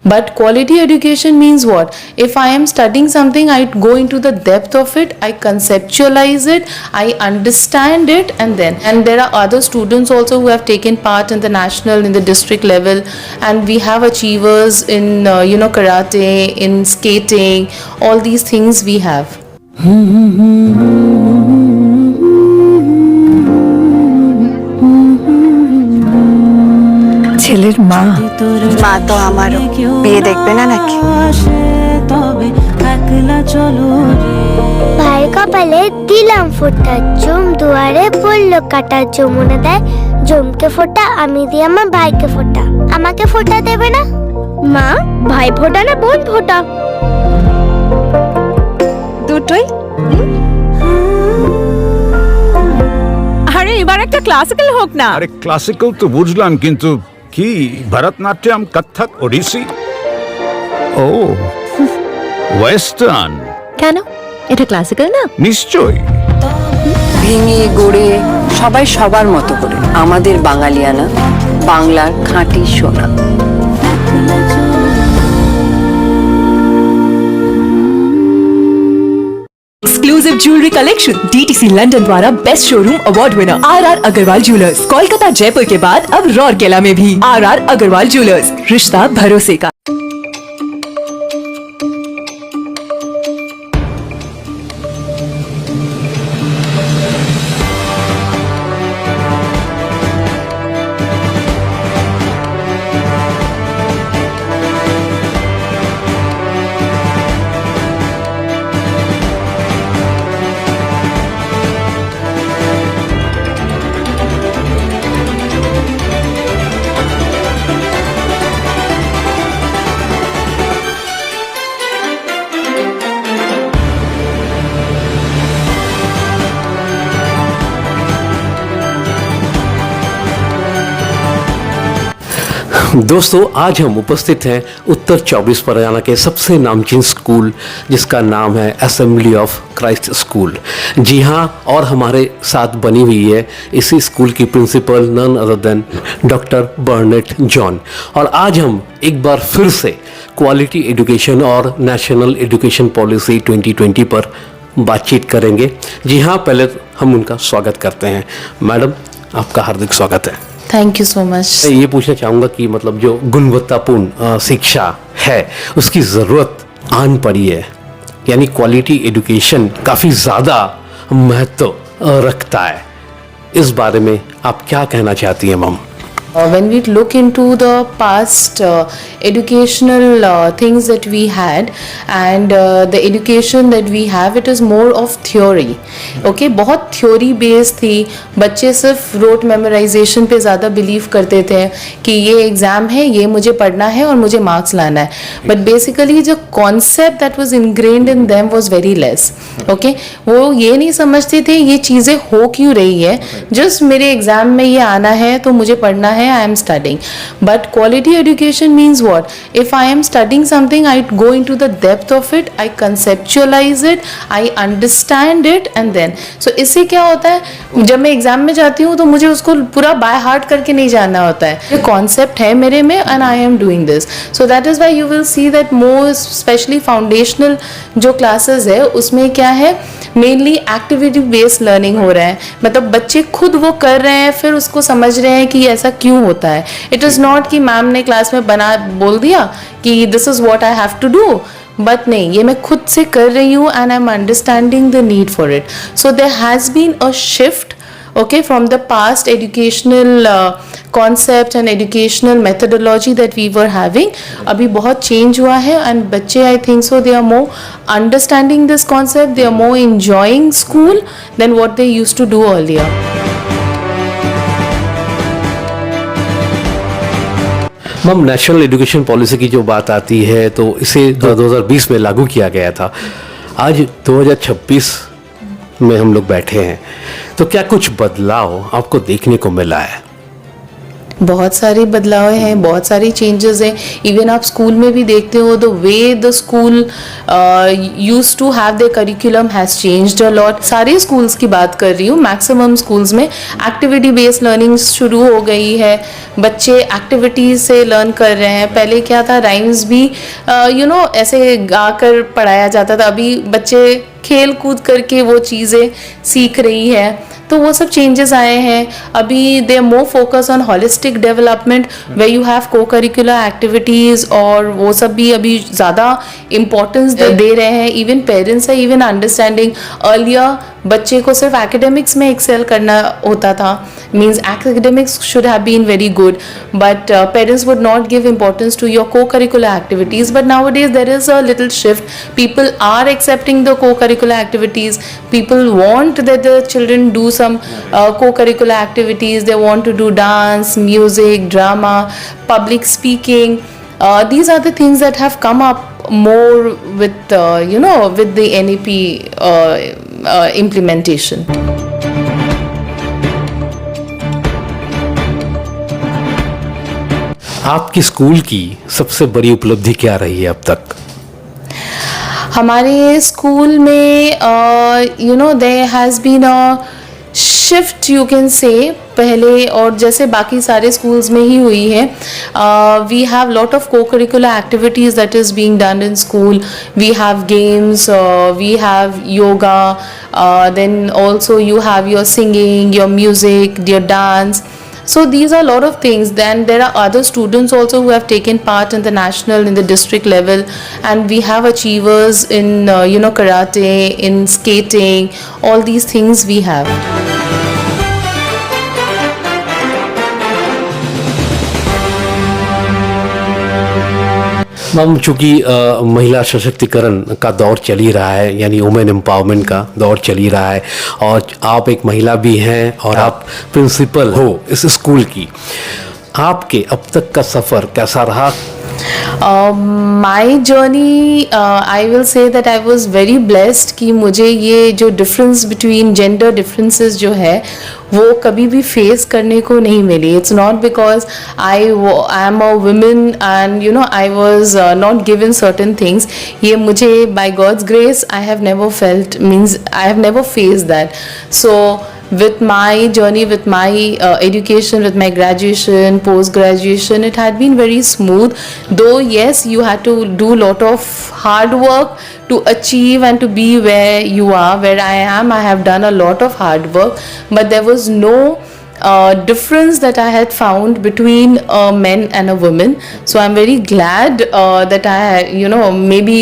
But quality education means what? If I am studying something, I go into the depth of it, I conceptualize it, I understand it, and there are other students also who have taken part in the national, in the district level, and we have achievers in karate, in skating, all these things we have. ছেলের মা তো আমারও বিয়ে দেখবে না নাকি? ভাইয়ের কপালে দিলাম ফোঁটা, জম দুয়ারে পড়লো কাটা, যমুনা দেয় জমকে ফোঁটা, আমি দিই আমার ভাইকে ফোঁটা। আমাকে ফোঁটা দেবে না মা? ভাই ফোঁটা না বোন ফোঁটা? দুটোই। আরে এবার একটা ক্লাসিক্যাল হোক না। আরে ক্লাসিক্যাল তো বুঝলাম, কিন্তু কি ভরতনাট্যম, কত্থক, ওড়িশি? ও ওয়েস্টার্ন। কেন, এটা ক্লাসিক্যাল না? নিশ্চয়ই। ভেঙে গড়ে সবাই সবার মতো করে, আমাদের বাঙালিয়ানা, বাংলার খাঁটি সোনা। Exclusive jewellery collection DTC London द्वारा best showroom award winner RR Agarwal jewellers, Kolkata Jaipur के बाद अब रौरकेला में भी आरआर अग्रवाल ज्वेलर्स, रिश्ता भरोसे का। दोस्तों, आज हम उपस्थित हैं उत्तर 24 परगना के सबसे नामचीन स्कूल, जिसका नाम है असेंबली ऑफ क्राइस्ट स्कूल। जी हाँ, और हमारे साथ बनी हुई है इसी स्कूल की principal nun other than doctor Burnett John. और आज हम एक बार फिर से क्वालिटी एजुकेशन और नेशनल एजुकेशन पॉलिसी 2020 पर बातचीत करेंगे। जी हाँ, पहले हम उनका स्वागत करते हैं। मैडम, आपका हार्दिक स्वागत है। Thank you so much. ये पूछना चाहूँगा कि मतलब जो गुणवत्तापूर्ण शिक्षा है उसकी ज़रूरत आन पड़ी है, यानी क्वालिटी एजुकेशन काफ़ी ज़्यादा महत्व रखता है। इस बारे में आप क्या कहना चाहती हैं ma'am? When we look into the past educational things that we had and the education that we have, it is more of theory. Okay, बहुत theory based थी। बच्चे सिर्फ रोट मेमोराइजेशन पे ज़्यादा बिलीव करते थे कि ये एग्ज़ाम है, ये मुझे पढ़ना है और मुझे मार्क्स लाना है। बट बेसिकली जो concept that was ingrained in them was very less. Okay, वो ये नहीं समझते थे ये चीज़ें हो क्यों रही है, जस्ट मेरे एग्ज़ाम में ये आना है तो मुझे पढ़ना है, I am studying. But quality education means what? If I am studying something, I go into the depth of it, I conceptualize it, I understand it, and then so इससे क्या होता है, जब मैं एग्जाम में जाती हूँ तो मुझे उसको पूरा बाय हार्ट करके नहीं जाना होता है। ये कॉन्सेप्ट है मेरे में and I am doing this. So that is why you will see that more especially foundational जो classes है उसमें क्या है, मेनली एक्टिविटी बेस्ड लर्निंग हो रहा है। मतलब बच्चे खुद वो कर रहे हैं, फिर उसको समझ रहे हैं कि ऐसा क्यों होता है। इट इज़ नॉट कि मैम ने क्लास में बोल दिया कि this is what I have to do, but नहीं, ये मैं खुद से कर रही हूँ and I am understanding the need for it. So there has been a shift, okay, from the past educational concept and educational methodology that we were having, अभी बहुत change हुआ है and बच्चे I think so they are more understanding this concept, they are more enjoying school than what they used to do earlier. Ma'am, national education policy की जो बात आती है तो इसे 2020 में लागू किया गया था। आज 2026 में हम लोग बैठे हैं, तो क्या कुछ बदलाव आपको देखने को मिला है? बहुत सारे बदलाव हैं, बहुत सारी चेंजेस हैं. इवन आप स्कूल में भी देखते हो the way the school used to have the curriculum has changed a lot. सारे स्कूल्स की बात कर रही हूँ. मैक्सिमम स्कूल्स में एक्टिविटी बेस्ड लर्निंग शुरू हो गई है. बच्चे एक्टिविटीज से लर्न कर रहे हैं. पहले क्या था, राइम्स भी ऐसे गा कर पढ़ाया जाता था. अभी बच्चे खेल कूद करके वो चीज़ें सीख रही है. तो वो सब चेंजेस आए हैं. अभी they are more focus on holistic development way you have co curricular activities, और वो सब भी अभी ज़्यादा इम्पोर्टेंस दे रहे हैं. इवन पेरेंट्स है इवन अंडरस्टैंडिंग. अर्लियर बच्चे को सिर्फ एकेडमिक्स में एक्सेल करना होता था, means academics should have been very good, but parents would not give importance to your को curricular activities. But nowadays there is a little shift. People are accepting the को curricular activities. People want that the children do some co-curricular activities. They want to do dance, music, drama, public speaking. These are the things that have come up more with with the NEP implementation. आपकी school की सबसे बड़ी उपलब्धि क्या रही है अब तक? हमारे स्कूल में there has been a shift you can say पहले और जैसे बाकी सारे स्कूल्स में ही हुई है. We have lot of co curricular activities that is being done in school. We have games, we have yoga, then also you have your singing, your music, your dance. So these are a lot of things. Then there are other students also who have taken part in the national, in the district level, and we have achievers in karate, in skating, all these things we have. Ma'am, चूँकि महिला सशक्तिकरण का दौर चल ही रहा है, यानी women empowerment का दौर चल ही रहा है, और आप एक महिला भी हैं और आप प्रिंसिपल हो इस स्कूल की. आपके अब तक का सफ़र कैसा रहा? My journey, I will say that I was very blessed कि मुझे ये जो डिफरेंस बिटवीन जेंडर डिफरेंसेस जो है वो कभी भी फेस करने को नहीं मिली. It's not because I am a woman and I was not given certain things. ये मुझे by God's grace I have never felt, means I have never face that. So with my journey, with my education, with my graduation, post graduation, it had been very smooth. Though yes, you had to do lot of hard work to achieve and to be where you are, where I am. I have done a lot of hard work, but there was no difference that I had found between a man and a woman. So I'm very glad that I, maybe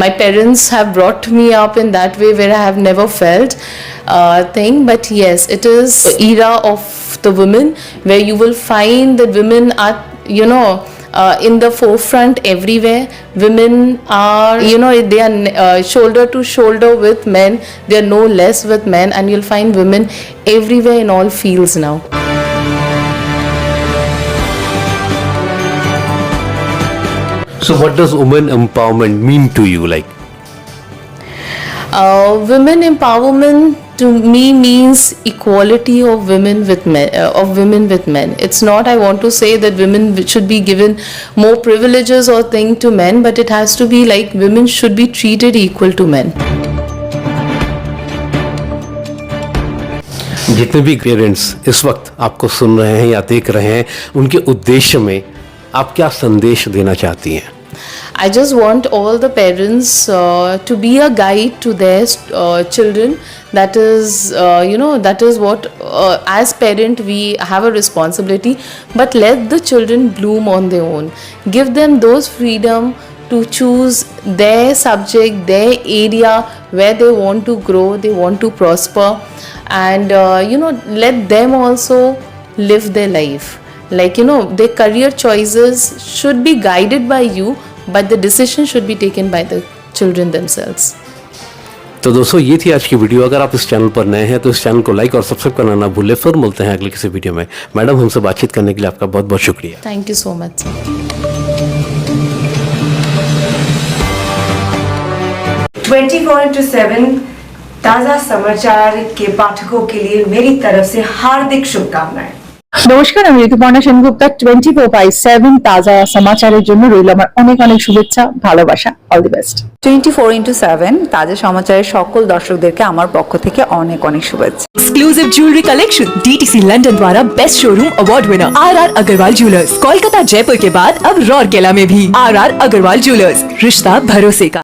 my parents have brought me up in that way where I have never felt thing. But yes, it is the era of the women where you will find that women are, in the forefront everywhere. Women are, they are shoulder to shoulder with men. They are no less with men, and you'll find women everywhere in all fields now. So what does women empowerment mean to you? Like, women empowerment to me means equality of women with men. It's not, I want to say that women should be given more privileges or thing to men, but it has to be like women should be treated equal to men. जितने भी parents इस वक्त आपको सुन रहे हैं या देख रहे हैं, उनके उद्देश्य में आप क्या संदेश देना चाहती हैं? I just want all the parents to be a guide to their children. That is, that is what as parent we have a responsibility. But let the children bloom on their own. Give them those freedom to choose their subject, their area where they want to grow, they want to prosper, and let them also live their life. Like their career choices should be guided by you, but the decision should be taken by the children themselves. तो दोस्तों, ये थी आज की video. अगर आप इस channel पर नए हैं तो इस चैनल को लाइक और सब्सक्राइब करना ना भूलें. फिर मिलते हैं अगले किसी वीडियो में. मैडम, हमसे बातचीत करने के लिए आपका बहुत बहुत शुक्रिया. Thank you so much, sir. 24/7 ताज़ा समाचार के पाठकों के लिए मेरी तरफ से हार्दिक शुभकामनाएं. নমস্কার, আমি ঋতুপর্ণা সেনগুপ্তা। 24/7 তাজা সমাচারের জন্য রইল আমার অনেক অনেক শুভেচ্ছা, ভালোবাসা। All the best. 24/7 তাজা সমাচারের সকল দর্শকদেরকে আমার পক্ষ থেকে অনেক অনেক শুভেচ্ছা। Exclusive jewellery collection DTC London द्वारा best showroom award winner RR Agarwal jewellers, Kolkata Jaipur के बाद अब रौरकेला में भी RR अग्रवाल ज्वेलर्स, रिश्ता भरोसे का।